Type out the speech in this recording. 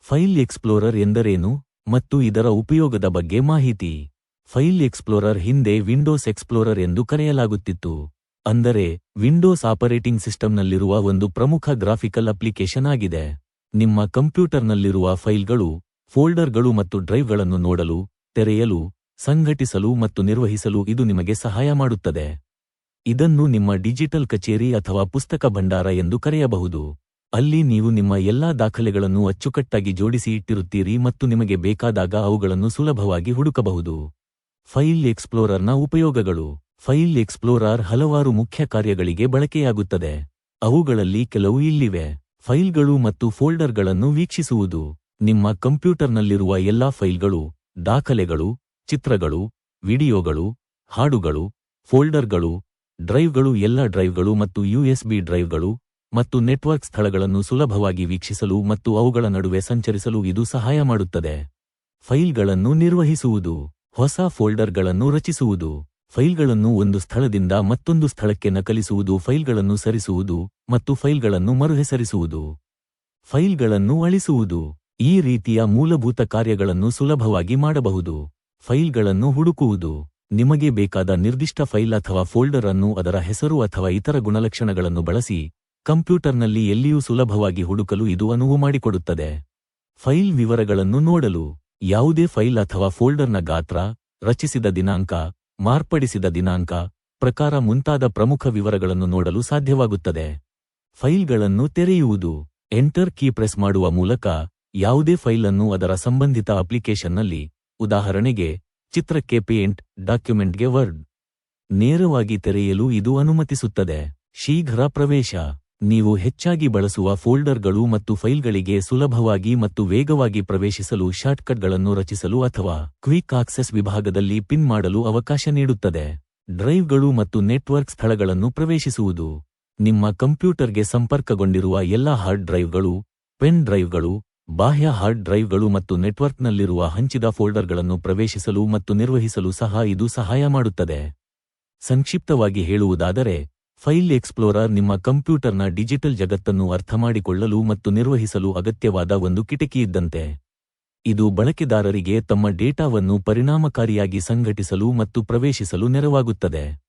File explorer ಎಂದರೇನು ಮತ್ತು ಇದರ ಉಪಯೋಗದ ಬಗ್ಗೆ ಮಾಹಿತಿ. ಫೈಲ್ ಎಕ್ಸ್ಪ್ಲೋರರ್ ಹಿಂದೆ ವಿಂಡೋಸ್ ಎಕ್ಸ್ಪ್ಲೋರರ್ ಎಂದು ಕರೆಯಲಾಗುತ್ತಿತ್ತು. ಅಂದರೆ ವಿಂಡೋಸ್ ಆಪರೇಟಿಂಗ್ ಸಿಸ್ಟಂನಲ್ಲಿರುವ ಒಂದು ಪ್ರಮುಖ ಗ್ರಾಫಿಕಲ್ ಅಪ್ಲಿಕೇಶನ್ ಆಗಿದೆ. ನಿಮ್ಮ ಕಂಪ್ಯೂಟರ್ನಲ್ಲಿರುವ ಫೈಲ್ಗಳು, ಫೋಲ್ಡರ್ಗಳು ಮತ್ತು ಡ್ರೈವ್ಗಳನ್ನು ನೋಡಲು, ತೆರೆಯಲು, ಸಂಘಟಿಸಲು ಮತ್ತು ನಿರ್ವಹಿಸಲು ಇದು ನಿಮಗೆ ಸಹಾಯ ಮಾಡುತ್ತದೆ. ಇದನ್ನು ನಿಮ್ಮ ಡಿಜಿಟಲ್ ಕಚೇರಿ ಅಥವಾ ಪುಸ್ತಕ ಭಂಡಾರ ಎಂದು ಕರೆಯಬಹುದು. ಅಲ್ಲಿ ನೀವು ನಿಮ್ಮ ಎಲ್ಲಾ ದಾಖಲೆಗಳನ್ನು ಅಚ್ಚುಕಟ್ಟಾಗಿ ಜೋಡಿಸಿ ಇಟ್ಟಿರುತ್ತೀರಿ ಮತ್ತು ನಿಮಗೆ ಬೇಕಾದಾಗ ಅವುಗಳನ್ನು ಸುಲಭವಾಗಿ ಹುಡುಕಬಹುದು. ಫೈಲ್ ಎಕ್ಸ್ಪ್ಲೋರರ್ನ ಉಪಯೋಗಗಳು. ಫೈಲ್ ಎಕ್ಸ್ಪ್ಲೋರರ್ ಹಲವಾರು ಮುಖ್ಯ ಕಾರ್ಯಗಳಿಗೆ ಬಳಕೆಯಾಗುತ್ತದೆ. ಅವುಗಳಲ್ಲಿ ಕೆಲವು ಇಲ್ಲಿವೆ. ಫೈಲ್ಗಳು ಮತ್ತು ಫೋಲ್ಡರ್ಗಳನ್ನು ವೀಕ್ಷಿಸುವುದು. ನಿಮ್ಮ ಕಂಪ್ಯೂಟರ್ನಲ್ಲಿರುವ ಎಲ್ಲಾ ಫೈಲ್ಗಳು, ದಾಖಲೆಗಳು, ಚಿತ್ರಗಳು, ವಿಡಿಯೋಗಳು, ಹಾಡುಗಳು, ಫೋಲ್ಡರ್ಗಳು, ಡ್ರೈವ್ಗಳು, ಎಲ್ಲ ಡ್ರೈವ್ಗಳು ಮತ್ತು ಯುಎಸ್ಬಿ ಡ್ರೈವ್ಗಳು ಮತ್ತು ನೆಟ್ವರ್ಕ್ ಸ್ಥಳಗಳನ್ನು ಸುಲಭವಾಗಿ ವೀಕ್ಷಿಸಲು ಮತ್ತು ಅವುಗಳ ನಡುವೆ ಸಂಚರಿಸಲು ಇದು ಸಹಾಯ ಮಾಡುತ್ತದೆ. ಫೈಲ್ಗಳನ್ನು ನಿರ್ವಹಿಸುವುದು. ಹೊಸ ಫೋಲ್ಡರ್ಗಳನ್ನು ರಚಿಸುವುದು. ಫೈಲ್ಗಳನ್ನು ಒಂದು ಸ್ಥಳದಿಂದ ಮತ್ತೊಂದು ಸ್ಥಳಕ್ಕೆ ನಕಲಿಸುವುದು. ಫೈಲ್ಗಳನ್ನು ಸರಿಸುವುದು ಮತ್ತು ಫೈಲ್ಗಳನ್ನು ಮರುಹೆಸರಿಸುವುದು. ಫೈಲ್ಗಳನ್ನು ಅಳಿಸುವುದು. ಈ ರೀತಿಯ ಮೂಲಭೂತ ಕಾರ್ಯಗಳನ್ನು ಸುಲಭವಾಗಿ ಮಾಡಬಹುದು. ಫೈಲ್ಗಳನ್ನು ಹುಡುಕುವುದು. ನಿಮಗೆ ಬೇಕಾದ ನಿರ್ದಿಷ್ಟ ಫೈಲ್ ಅಥವಾ ಫೋಲ್ಡರ್ ಅನ್ನು ಅದರ ಹೆಸರು ಅಥವಾ ಇತರ ಗುಣಲಕ್ಷಣಗಳನ್ನು ಬಳಸಿ ಕಂಪ್ಯೂಟರ್ನಲ್ಲಿ ಎಲ್ಲಿಯೂ ಸುಲಭವಾಗಿ ಹುಡುಕಲು ಇದು ಅನುವು ಮಾಡಿಕೊಡುತ್ತದೆ. ಫೈಲ್ ವಿವರಗಳನ್ನು ನೋಡಲು. ಯಾವುದೇ ಫೈಲ್ ಅಥವಾ ಫೋಲ್ಡರ್ನ ಗಾತ್ರ, ರಚಿಸಿದ ದಿನಾಂಕ, ಮಾರ್ಪಡಿಸಿದ ದಿನಾಂಕ, ಪ್ರಕಾರ ಮುಂತಾದ ಪ್ರಮುಖ ವಿವರಗಳನ್ನು ನೋಡಲು ಸಾಧ್ಯವಾಗುತ್ತದೆ. ಫೈಲ್ಗಳನ್ನು ತೆರೆಯುವುದು. ಎಂಟರ್ ಕೀ ಪ್ರೆಸ್ ಮಾಡುವ ಮೂಲಕ ಯಾವುದೇ ಫೈಲ್ ಅನ್ನು ಅದರ ಸಂಬಂಧಿತ ಅಪ್ಲಿಕೇಶನ್ನಲ್ಲಿ, ಉದಾಹರಣೆಗೆ ಚಿತ್ರಕ್ಕೆ ಪೇಂಟ್, ಡಾಕ್ಯುಮೆಂಟ್ಗೆ ವರ್ಡ್, ನೇರವಾಗಿ ತೆರೆಯಲು ಇದು ಅನುಮತಿಸುತ್ತದೆ. ಶೀಘ್ರ ಪ್ರವೇಶ. ನೀವು ಹೆಚ್ಚಾಗಿ ಬಳಸುವ ಫೋಲ್ಡರ್ಗಳು ಮತ್ತು ಫೈಲ್ಗಳಿಗೆ ಸುಲಭವಾಗಿ ಮತ್ತು ವೇಗವಾಗಿ ಪ್ರವೇಶಿಸಲು ಶಾರ್ಟ್ಕಟ್ಗಳನ್ನು ರಚಿಸಲು ಅಥವಾ ಕ್ವಿಕ್ ಆಕ್ಸೆಸ್ ವಿಭಾಗದಲ್ಲಿ ಪಿನ್ ಮಾಡಲು ಅವಕಾಶ ನೀಡುತ್ತದೆ. ಡ್ರೈವ್ಗಳು ಮತ್ತು ನೆಟ್ವರ್ಕ್ ಸ್ಥಳಗಳನ್ನು ಪ್ರವೇಶಿಸುವುದು. ನಿಮ್ಮ ಕಂಪ್ಯೂಟರ್ಗೆ ಸಂಪರ್ಕಗೊಂಡಿರುವ ಎಲ್ಲ ಹಾರ್ಡ್ ಡ್ರೈವ್ಗಳು, ಪೆನ್ ಡ್ರೈವ್ಗಳು, ಬಾಹ್ಯ ಹಾರ್ಡ್ ಡ್ರೈವ್ಗಳು ಮತ್ತು ನೆಟ್ವರ್ಕ್ನಲ್ಲಿರುವ ಹಂಚಿದ ಫೋಲ್ಡರ್ಗಳನ್ನು ಪ್ರವೇಶಿಸಲು ಮತ್ತು ನಿರ್ವಹಿಸಲು ಸಹ ಇದು ಸಹಾಯ ಮಾಡುತ್ತದೆ. ಸಂಕ್ಷಿಪ್ತವಾಗಿ ಹೇಳುವುದಾದರೆ, ಫೈಲ್ ಎಕ್ಸ್ಪ್ಲೋರರ್ ನಿಮ್ಮ ಕಂಪ್ಯೂಟರ್ನ ಡಿಜಿಟಲ್ ಜಗತ್ತನ್ನು ಅರ್ಥಮಾಡಿಕೊಳ್ಳಲು ಮತ್ತು ನಿರ್ವಹಿಸಲು ಅಗತ್ಯವಾದ ಒಂದು ಕಿಟಕಿಯಿದ್ದಂತೆ. ಇದು ಬಳಕೆದಾರರಿಗೆ ತಮ್ಮ ಡೇಟಾವನ್ನು ಪರಿಣಾಮಕಾರಿಯಾಗಿ ಸಂಘಟಿಸಲು ಮತ್ತು ಪ್ರವೇಶಿಸಲು ನೆರವಾಗುತ್ತದೆ.